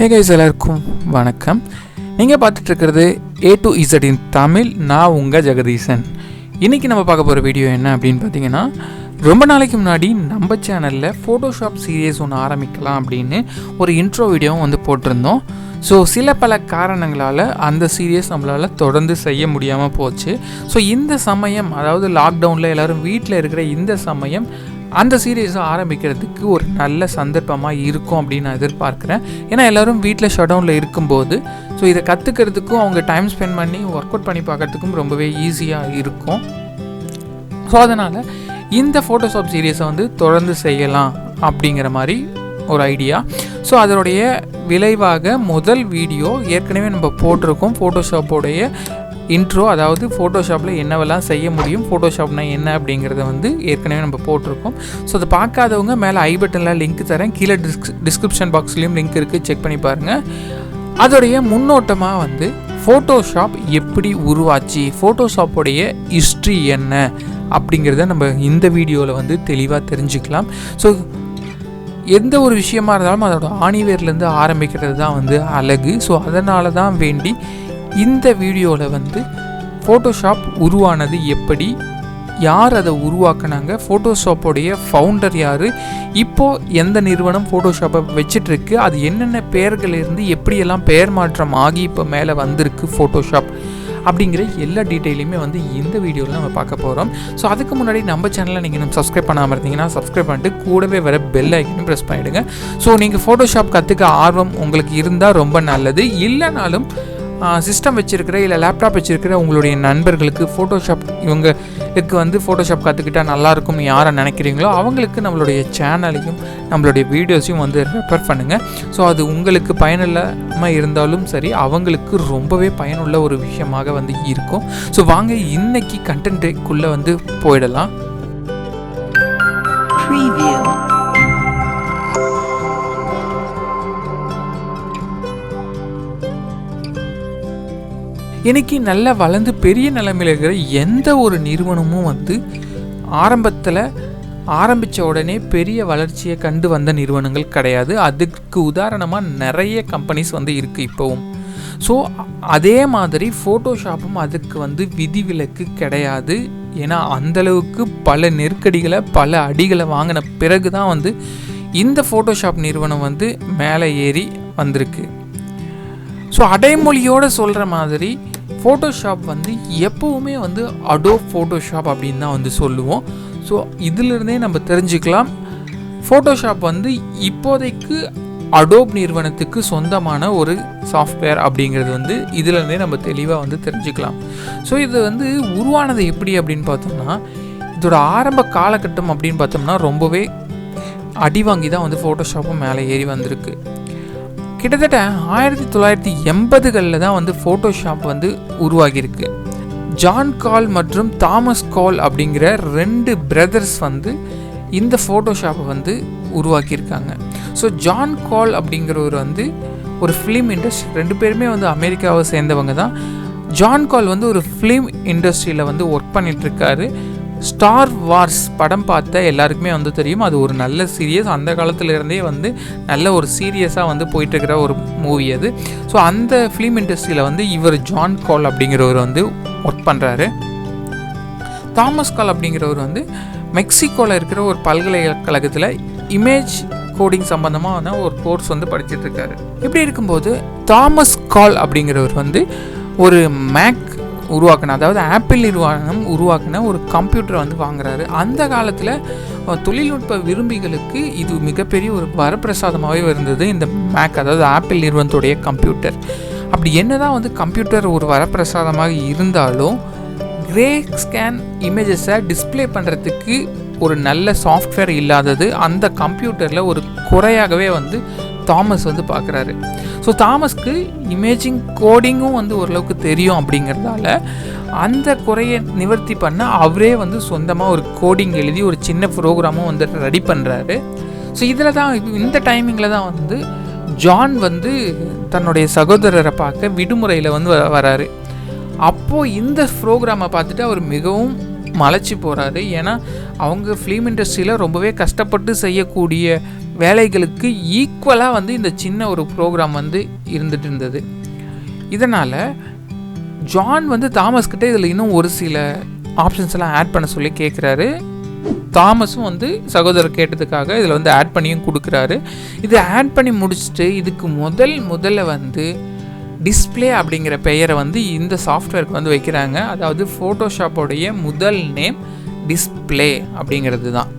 Hey guys, எல்லாருக்கும் வணக்கம். நீங்கள் பார்த்துட்ருக்கிறது ATOZ இன் தமிழ். நான் உங்கள் ஜெகதீசன். இன்றைக்கி நம்ம பார்க்க போகிற வீடியோ என்ன அப்படின்னு பார்த்தீங்கன்னா, ரொம்ப நாளைக்கு முன்னாடி நம்ம சேனலில் ஃபோட்டோஷாப் சீரியஸ் ஒன்று ஆரம்பிக்கலாம் அப்படின்னு ஒரு இன்ட்ரோ வீடியோவும் வந்து போட்டிருந்தோம். ஸோ சில பல காரணங்களால் அந்த சீரியஸ் நம்மளால் தொடர்ந்து செய்ய முடியாமல் போச்சு. ஸோ இந்த சமயம், அதாவது லாக்டவுனில் எல்லோரும் வீட்டில் இருக்கிற இந்த சமயம், அந்த சீரீஸை ஆரம்பிக்கிறதுக்கு ஒரு நல்ல சந்தர்ப்பமாக இருக்கும் அப்படின்னு நான் எதிர்பார்க்குறேன். ஏன்னா எல்லோரும் வீட்டில் ஷட் டவுனில் இருக்கும்போது ஸோ இதை கற்றுக்கிறதுக்கும் அவங்க டைம் ஸ்பெண்ட் பண்ணி ஒர்க் அவுட் பண்ணி பார்க்குறதுக்கும் ரொம்பவே ஈஸியாக இருக்கும். ஸோ அதனால் இந்த ஃபோட்டோஷாப் சீரீஸை வந்து தொடர்ந்து செய்யலாம் அப்படிங்கிற மாதிரி ஒரு ஐடியா. ஸோ அதனுடைய விளைவாக முதல் வீடியோ ஏற்கனவே நம்ம போட்டிருக்கோம். ஃபோட்டோஷாப்போடைய இன்ட்ரோ, அதாவது ஃபோட்டோஷாப்பில் என்னவெல்லாம் செய்ய முடியும், ஃபோட்டோஷாப்னா என்ன அப்படிங்கிறத வந்து ஏற்கனவே நம்ம போட்டிருக்கோம். ஸோ அதை பார்க்காதவங்க மேலே ஐ பட்டனில் லிங்க் தரேன், கீழே டிஸ்கிரிப்ஷன் பாக்ஸ்லேயும் லிங்க் இருக்குது, செக் பண்ணி பாருங்கள். அதோடைய முன்னோட்டமாக வந்து ஃபோட்டோஷாப் எப்படி உருவாச்சு, ஃபோட்டோஷாப்போடைய ஹிஸ்ட்ரி என்ன அப்படிங்கிறத நம்ம இந்த வீடியோவில் வந்து தெளிவாக தெரிஞ்சுக்கலாம். ஸோ எந்த ஒரு விஷயமா இருந்தாலும் அதோட ஆணிவேர்லேருந்து ஆரம்பிக்கிறது தான் வந்து அழகு. ஸோ அதனால தான் வேண்டி இந்த வீடியோவில் வந்து ஃபோட்டோஷாப் உருவானது எப்படி, யார் அதை உருவாக்குனாங்க, ஃபோட்டோஷாப்போடைய ஃபவுண்டர் யார், இப்போது எந்த நிறுவனம் ஃபோட்டோஷாப்பை வச்சிட்ருக்கு, அது என்னென்ன பெயர்களிலிருந்து எப்படியெல்லாம் பெயர் மாற்றம் ஆகி இப்போ மேலே வந்திருக்கு ஃபோட்டோஷாப் அப்படிங்கிற எல்லா டீட்டெயிலுமே வந்து இந்த வீடியோவில் நம்ம பார்க்க போகிறோம். ஸோ அதுக்கு முன்னாடி நம்ம சேனலில் நீங்கள் இன்னும் சப்ஸ்கிரைப் பண்ணாமல் இருந்தீங்கன்னா சப்ஸ்கிரைப் பண்ணிட்டு கூடவே வர பெல் ஐக்கனும் ப்ரெஸ் பண்ணிவிடுங்க. ஸோ நீங்கள் ஃபோட்டோஷாப் கற்றுக்க ஆர்வம் உங்களுக்கு இருந்தால் ரொம்ப நல்லது. இல்லைனாலும் சிஸ்டம் வச்சுருக்கிற இல்லை லேப்டாப் வச்சுருக்கிற உங்களுடைய நண்பர்களுக்கு ஃபோட்டோஷாப், இவங்களுக்கு வந்து ஃபோட்டோஷாப் கற்றுக்கிட்டால் நல்லாயிருக்கும்னு யாரை நினைக்கிறீங்களோ அவங்களுக்கு நம்மளுடைய சேனலையும் நம்மளுடைய வீடியோஸையும் வந்து ரெஃபர் பண்ணுங்கள். ஸோ அது உங்களுக்கு பயனுள்ளமாக இருந்தாலும் சரி, அவங்களுக்கு ரொம்பவே பயனுள்ள ஒரு விஷயமாக வந்து இருக்கும். ஸோ வாங்க இன்னைக்கு கண்டென்ட்டுக்குள்ளே வந்து போயிடலாம். இன்றைக்கி நல்லா வளர்ந்து பெரிய நிலைமையில் இருக்கிற எந்த ஒரு நிறுவனமும் வந்து ஆரம்பத்தில் ஆரம்பித்த உடனே பெரிய வளர்ச்சியை கண்டு வந்த நிறுவனங்கள் கிடையாது. அதுக்கு உதாரணமாக நிறைய கம்பெனிஸ் வந்து இருக்குது இப்போவும். ஸோ அதே மாதிரி ஃபோட்டோஷாப்பும் அதுக்கு வந்து விதிவிலக்கு கிடையாது. ஏன்னா அந்தளவுக்கு பல நெருக்கடிகளை, பல அடிகளை வாங்கின பிறகு தான் வந்து இந்த ஃபோட்டோஷாப் நிறுவனம் வந்து மேலே ஏறி வந்திருக்கு. ஸோ அடைமொழியோடு சொல்கிற மாதிரி ஃபோட்டோஷாப் வந்து எப்போவுமே வந்து அடோப் ஃபோட்டோஷாப் அப்படின்னு தான் வந்து சொல்லுவோம். ஸோ இதிலிருந்தே நம்ம தெரிஞ்சுக்கலாம், ஃபோட்டோஷாப் வந்து இப்போதைக்கு அடோப் நிறுவனத்துக்கு சொந்தமான ஒரு சாஃப்ட்வேர் அப்படிங்கிறது வந்து இதிலிருந்தே நம்ம தெளிவாக வந்து தெரிஞ்சுக்கலாம். ஸோ இது வந்து உருவானது எப்படி அப்படின்னு பார்த்தோம்னா, இதோட ஆரம்ப காலகட்டம் அப்படின்னு பார்த்தோம்னா ரொம்பவே அடி வாங்கி தான் வந்து ஃபோட்டோஷாப்பும் மேலே ஏறி வந்திருக்கு. கிட்டத்தட்ட 1980களில் தான் வந்து ஃபோட்டோஷாப் வந்து உருவாகியிருக்கு. ஜான் கால் மற்றும் தாமஸ் கால் அப்படிங்கிற 2 பிரதர்ஸ் வந்து இந்த ஃபோட்டோஷாப்பை வந்து உருவாக்கியிருக்காங்க. ஸோ ஜான் கால் அப்படிங்கிறவர் வந்து ஒரு ஃபிலிம் இண்டஸ்ட்ரி, 2 பேருமே வந்து அமெரிக்காவை சேர்ந்தவங்க தான். ஜான் கால் வந்து ஒரு ஃபிலிம் இண்டஸ்ட்ரியில் வந்து ஒர்க் பண்ணிகிட்ருக்காரு. ஸ்டார் வார்ஸ் படம் பார்த்த எல்லாருக்குமே வந்து தெரியும், அது ஒரு நல்ல சீரியஸ். அந்த காலத்துலேருந்தே வந்து நல்ல ஒரு சீரியஸாக வந்து போயிட்டுருக்கிற ஒரு மூவி அது. ஸோ அந்த ஃபிலிம் இண்டஸ்ட்ரியில் வந்து இவர் ஜான் கால் அப்படிங்கிறவர் வந்து ஒர்க் பண்ணுறாரு. தாமஸ் கால் அப்படிங்கிறவர் வந்து மெக்சிகோவில் இருக்கிற ஒரு பல்கலைக்கழகத்தில் இமேஜ் கோடிங் சம்மந்தமான ஒரு கோர்ஸ் வந்து படிச்சுட்ருக்காரு. இப்படி இருக்கும்போது தாமஸ் கால் அப்படிங்கிறவர் வந்து ஒரு மேக் உருவாக்கின, அதாவது ஆப்பிள் நிறுவனம் உருவாக்கின ஒரு கம்ப்யூட்டரை வந்து வாங்குறாரு. அந்த காலத்தில் தொழில்நுட்ப விரும்பிகளுக்கு இது மிகப்பெரிய ஒரு வரப்பிரசாதமாகவே இருந்தது, இந்த மேக், அதாவது ஆப்பிள் நிறுவனத்துடைய கம்ப்யூட்டர். அப்படி என்ன தான் வந்து கம்ப்யூட்டர் ஒரு வரப்பிரசாதமாக இருந்தாலும் கிரே ஸ்கேன் இமேஜஸை டிஸ்பிளே பண்ணுறதுக்கு ஒரு நல்ல சாஃப்ட்வேர் இல்லாதது அந்த கம்ப்யூட்டரில் ஒரு குறையாகவே வந்து தாமஸ் வந்து பார்க்குறாரு. ஸோ தாமஸ்க்கு இமேஜிங் கோடிங்கும் வந்து ஓரளவுக்கு தெரியும். அப்படிங்கிறதால அந்த குறையை நிவர்த்தி பண்ண அவரே வந்து சொந்தமாக ஒரு கோடிங் எழுதி ஒரு சின்ன ப்ரோக்ராமும் வந்து ரெடி பண்ணுறாரு. ஸோ இதில் தான் இந்த டைமிங்கில் தான் வந்து ஜான் வந்து தன்னுடைய சகோதரரை பார்க்க விடுமுறையில் வந்து வராரு. அப்போது இந்த ப்ரோக்ராமை பார்த்துட்டு அவர் மிகவும் மலைச்சி போகிறாரு. ஏன்னா அவங்க ஃபிலிம் இண்டஸ்ட்ரியில் ரொம்பவே கஷ்டப்பட்டு செய்யக்கூடிய வேலைகளுக்கு ஈக்குவலாக வந்து இந்த சின்ன ஒரு ப்ரோக்ராம் வந்து இருந்துட்டு இருந்தது. இதனால் ஜான் வந்து தாமஸ்கிட்ட இதில் இன்னும் ஒரு சில ஆப்ஷன்ஸ் எல்லாம் ஆட் பண்ண சொல்லி கேட்குறாரு. தாமஸும் வந்து சகோதரர் கேட்டதுக்காக இதில் வந்து ஆட் பண்ணியும் கொடுக்குறாரு. இதை ஆட் பண்ணி முடிச்சுட்டு இதுக்கு முதல்ல வந்து டிஸ்பிளே அப்படிங்கிற பெயரை வந்து இந்த சாஃப்ட்வேருக்கு வந்து வைக்கிறாங்க. அதாவது ஃபோட்டோஷாப்போடைய முதல் நேம் டிஸ்பிளே அப்படிங்கிறது தான்.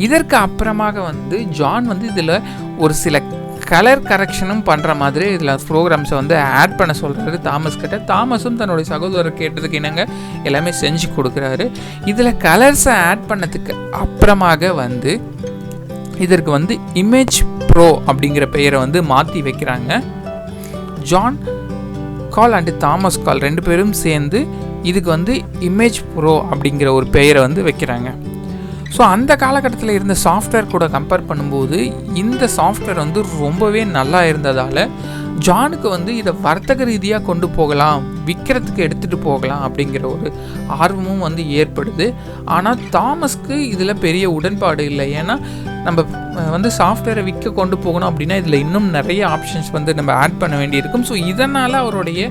இதற்கு அப்புறமாக வந்து ஜான் வந்து இதில் ஒரு சில கலர் கரெக்ஷனும் பண்ணுற மாதிரி இதில் ப்ரோக்ராம்ஸை வந்து ஆட் பண்ண சொல்கிறாரு தாமஸ் கிட்ட. தாமஸும் தன்னுடைய சகோதரர் கேட்டதுக்கு என்னங்க எல்லாமே செஞ்சு கொடுக்குறாரு. இதில் கலர்ஸை ஆட் பண்ணதுக்கு அப்புறமாக வந்து இதற்கு வந்து இமேஜ் ப்ரோ அப்படிங்கிற பெயரை வந்து மாற்றி வைக்கிறாங்க. ஜான் கால் அண்ட் தாமஸ் கால் 2 பேரும் சேர்ந்து இதுக்கு வந்து இமேஜ் ப்ரோ அப்படிங்கிற ஒரு பெயரை வந்து வைக்கிறாங்க. ஸோ அந்த காலகட்டத்தில் இருந்த சாஃப்ட்வேர் கூட கம்பேர் பண்ணும்போது இந்த சாஃப்ட்வேர் வந்து ரொம்பவே நல்லா இருந்ததால் ஜானுக்கு வந்து இதை வர்த்தக ரீதியாக கொண்டு போகலாம், விற்கிறதுக்கு எடுத்துகிட்டு போகலாம் அப்படிங்கிற ஒரு ஆர்வமும் வந்து ஏற்படுது. ஆனால் தாமஸ்க்கு இதில் பெரிய உடன்பாடு இல்லை. ஏன்னா நம்ம வந்து சாஃப்ட்வேரை விற்க கொண்டு போகணும் அப்படின்னா இதில் இன்னும் நிறைய ஆப்ஷன்ஸ் வந்து நம்ம ஆட் பண்ண வேண்டியிருக்கும். ஸோ இதனால் அவருடைய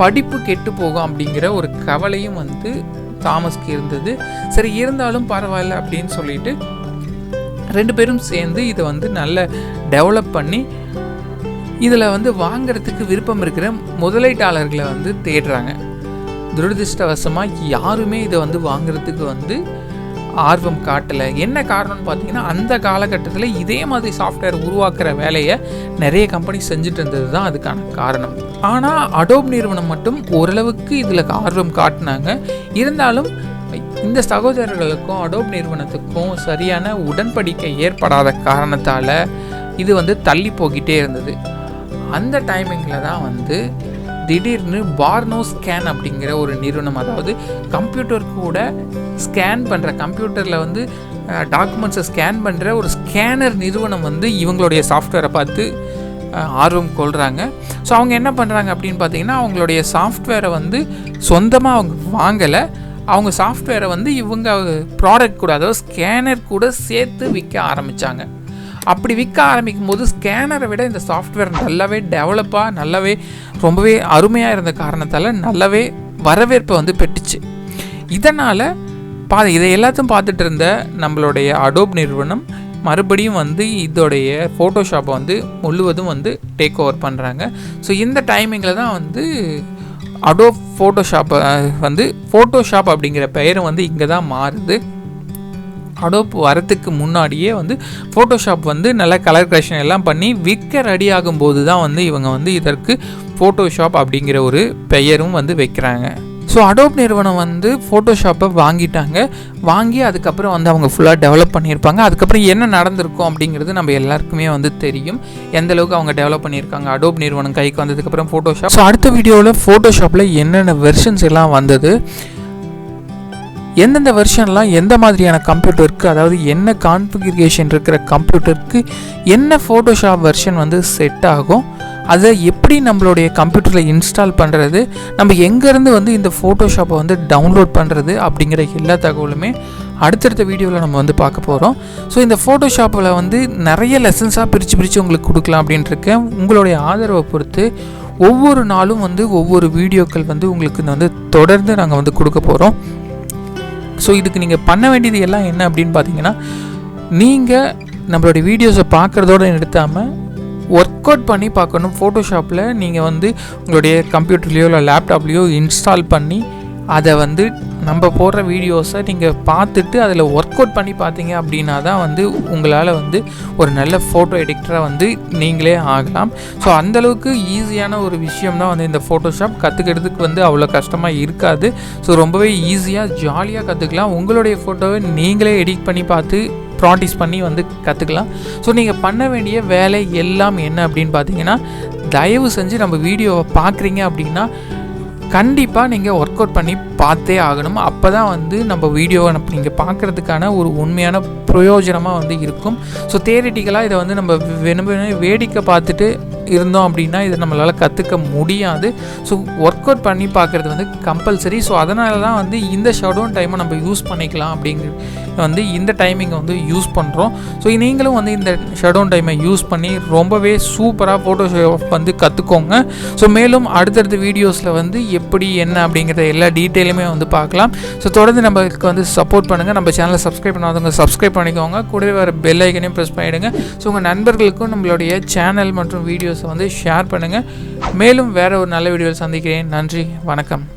படிப்பு கெட்டு போகும் அப்படிங்கிற ஒரு கவலையும் வந்து தாமஸ்க்கு இருந்தது. சரி, இருந்தாலும் பரவாயில்ல அப்படின்னு சொல்லிட்டு 2 பேரும் சேர்ந்து இதை வந்து நல்ல டெவலப் பண்ணி இதில் வந்து வாங்கிறதுக்கு விருப்பம் இருக்கிற முதலீட்டாளர்களை வந்து தேடுறாங்க. துரதிருஷ்டவசமாக யாருமே இதை வந்து வாங்கிறதுக்கு வந்து ஆர்வம் காட்டலை. என்ன காரணம்னு பார்த்தீங்கன்னா அந்த காலகட்டத்தில் இதே மாதிரி சாஃப்ட்வேர் உருவாக்குற வேலையை நிறைய கம்பெனி செஞ்சுட்டு இருந்தது தான் அதுக்கான காரணம். ஆனால் அடோப் நிறுவனம் மட்டும் ஓரளவுக்கு இதில் ஆர்வம் காட்டினாங்க. இருந்தாலும் இந்த சகோதரர்களுக்கும் அடோப் நிறுவனத்துக்கும் சரியான உடன்படிக்கை ஏற்படாத காரணத்தால் இது வந்து தள்ளி போகிட்டே இருந்தது. அந்த டைமிங்கில் தான் வந்து திடீர்னு பார்னோ ஸ்கேன் அப்படிங்கிற ஒரு நிறுவனம், அதாவது கம்ப்யூட்டர் கூட ஸ்கேன் பண்ணுற, கம்ப்யூட்டரில் வந்து டாக்குமெண்ட்ஸை ஸ்கேன் பண்ணுற ஒரு ஸ்கேனர் நிறுவனம் வந்து இவங்களுடைய சாஃப்ட்வேரை பார்த்து ஆர்வம் கொள்கிறாங்க. ஸோ அவங்க என்ன பண்ணுறாங்க அப்படின்னு பார்த்தீங்கன்னா அவங்களுடைய சாஃப்ட்வேரை வந்து சொந்தமாக அவங்க வாங்கலை, அவங்க சாஃப்ட்வேரை வந்து இவங்க ப்ராடக்ட் கூட, அதாவது ஸ்கேனர் கூட சேர்த்து விற்க ஆரம்பித்தாங்க. அப்படி விற்க ஆரம்பிக்கும் போது ஸ்கேனரை விட இந்த சாஃப்ட்வேர் நல்லாவே டெவலப்பாக நல்லாவே ரொம்பவே அருமையாக இருந்த காரணத்தால் நல்லாவே வரவேற்பை வந்து பெற்றுச்சு. இதனால் இதை எல்லாத்தையும் பார்த்துட்டு இருந்த நம்மளுடைய அடோப் நிறுவனம் மறுபடியும் வந்து இதோடைய ஃபோட்டோஷாப்பை வந்து முழுவதும் வந்து டேக் ஓவர் பண்ணுறாங்க. ஸோ இந்த டைமிங்கில் தான் வந்து அடோப் ஃபோட்டோஷாப்பை வந்து ஃபோட்டோஷாப் அப்படிங்கிற பெயரும் வந்து இங்கே தான் மாறுது. அடோப் வரத்துக்கு முன்னாடியே வந்து ஃபோட்டோஷாப் வந்து நல்ல கலர் கரெக்ஷன் எல்லாம் பண்ணி விற்க ரெடி ஆகும்போது தான் வந்து இவங்க வந்து இதற்கு ஃபோட்டோஷாப் அப்படிங்கிற ஒரு பெயரும் வந்து வைக்கிறாங்க. ஸோ அடோப் நிறுவனம் வந்து ஃபோட்டோஷாப்பை வாங்கி அதுக்கப்புறம் வந்து அவங்க ஃபுல்லாக டெவலப் பண்ணியிருப்பாங்க. அதுக்கப்புறம் என்ன நடந்திருக்கும் அப்படிங்கிறது நம்ம எல்லாருக்குமே வந்து தெரியும், எந்த அளவுக்கு அவங்க டெவலப் பண்ணியிருக்காங்க. அடோப் நிறுவனம் கைக்கு வந்ததுக்கப்புறம் ஃபோட்டோஷாப். ஸோ அடுத்த வீடியோவில் ஃபோட்டோஷாப்பில் என்னென்ன வெர்ஷன்ஸ் எல்லாம் வந்தது, எந்தெந்த வெர்ஷன்லாம் எந்த மாதிரியான கம்ப்யூட்டருக்கு, அதாவது என்ன கான்ஃபிகரேஷன் இருக்கிற கம்ப்யூட்டருக்கு என்ன ஃபோட்டோஷாப் வெர்ஷன் வந்து செட் ஆகும், அதை எப்படி நம்மளுடைய கம்ப்யூட்டரில் இன்ஸ்டால் பண்ணுறது, நம்ம எங்கேருந்து வந்து இந்த ஃபோட்டோஷாப்பை வந்து டவுன்லோட் பண்ணுறது அப்படிங்கிற எல்லா தகவலுமே அடுத்தடுத்த வீடியோவில் நம்ம வந்து பார்க்க போகிறோம். ஸோ இந்த ஃபோட்டோஷாப்பில் வந்து நிறைய லெசன்ஸாக பிரித்து உங்களுக்கு கொடுக்கலாம் அப்படின்ட்டு இருக்கேன். உங்களுடைய ஆதரவை பொறுத்து ஒவ்வொரு நாளும் வந்து ஒவ்வொரு வீடியோக்கள் வந்து உங்களுக்கு வந்து தொடர்ந்து நாங்கள் வந்து கொடுக்க போகிறோம். ஸோ இதுக்கு நீங்கள் பண்ண வேண்டியது எல்லாம் என்ன அப்படின்னு பார்த்தீங்கன்னா, நீங்கள் நம்மளுடைய வீடியோஸை பார்க்குறதோடு நிறுத்தாமல் ஒர்க் அவுட் பண்ணி பார்க்கணும். ஃபோட்டோஷாப்பில் நீங்கள் வந்து உங்களுடைய கம்ப்யூட்டர்லேயோ இல்லை லேப்டாப்லேயோ இன்ஸ்டால் பண்ணி அதை வந்து நம்ம போடுற வீடியோஸை நீங்கள் பார்த்துட்டு அதில் ஒர்க் அவுட் பண்ணி பார்த்தீங்க அப்படின்னா தான் வந்து உங்களால் வந்து ஒரு நல்ல ஃபோட்டோ எடிட்டராக வந்து நீங்களே ஆகலாம். ஸோ அந்தளவுக்கு ஈஸியான ஒரு விஷயம் தான் வந்து இந்த ஃபோட்டோஷாப். கற்றுக்கிறதுக்கு வந்து அவ்வளோ கஷ்டமாக இருக்காது. ஸோ ரொம்பவே ஈஸியாக ஜாலியாக கற்றுக்கலாம். உங்களுடைய ஃபோட்டோவை நீங்களே எடிட் பண்ணி பார்த்து ப்ராக்டிஸ் பண்ணி வந்து கற்றுக்கலாம். ஸோ நீங்கள் பண்ண வேண்டிய வேலை எல்லாம் என்ன அப்படின்னு பார்த்தீங்கன்னா, தயவு செஞ்சு நம்ம வீடியோவை பார்க்குறீங்க அப்படின்னா கண்டிப்பாக நீங்கள் ஒர்க் அவுட் பண்ணி பார்த்தே ஆகணும். அப்போ தான் வந்து நம்ம வீடியோவை நீங்கள் பார்க்குறதுக்கான ஒரு உண்மையான பிரயோஜனமாக வந்து இருக்கும். ஸோ தியரிட்டிக்கலாக இதை வந்து நம்ம வேடிக்கை பார்த்துட்டு இருந்தோம் அப்படின்னா இதை நம்மளால் கற்றுக்க முடியாது. ஸோ ஒர்க் அவுட் பண்ணி பார்க்குறது வந்து கம்பல்சரி. ஸோ அதனால தான் வந்து இந்த ஷடவுன் டைமை நம்ம யூஸ் பண்ணிக்கலாம் அப்படிங்கிறது இந்த டைமிங்கை யூஸ் பண்ணுறோம். ஸோ நீங்களும் இந்த ஷடவுன் டைமை யூஸ் பண்ணி ரொம்பவே சூப்பராக ஃபோட்டோஷாப் கற்றுக்கோங்க. ஸோ மேலும் அடுத்தடுத்த வீடியோஸில் எப்படி என்ன அப்படிங்கிறத எல்லா டீட்டெயிலுமே பார்க்கலாம். ஸோ தொடர்ந்து நம்மளுக்கு சப்போர்ட் பண்ணுங்கள். நம்ம சேனலை சப்ஸ்கிரைப் பண்ணாதவங்க சப்ஸ்கிரைப் பண்ணிக்கோங்க. கூடவே வர பெல் ஐக்கனையும் ப்ரெஸ் பண்ணிவிடுங்க. ஸோ உங்கள் நண்பர்களுக்கும் நம்மளுடைய சேனல் மற்றும் வீடியோஸை ஷேர் பண்ணுங்கள். மேலும் வேறு ஒரு நல்ல வீடியோவில் சந்திக்கிறேன். நன்றி, வணக்கம்.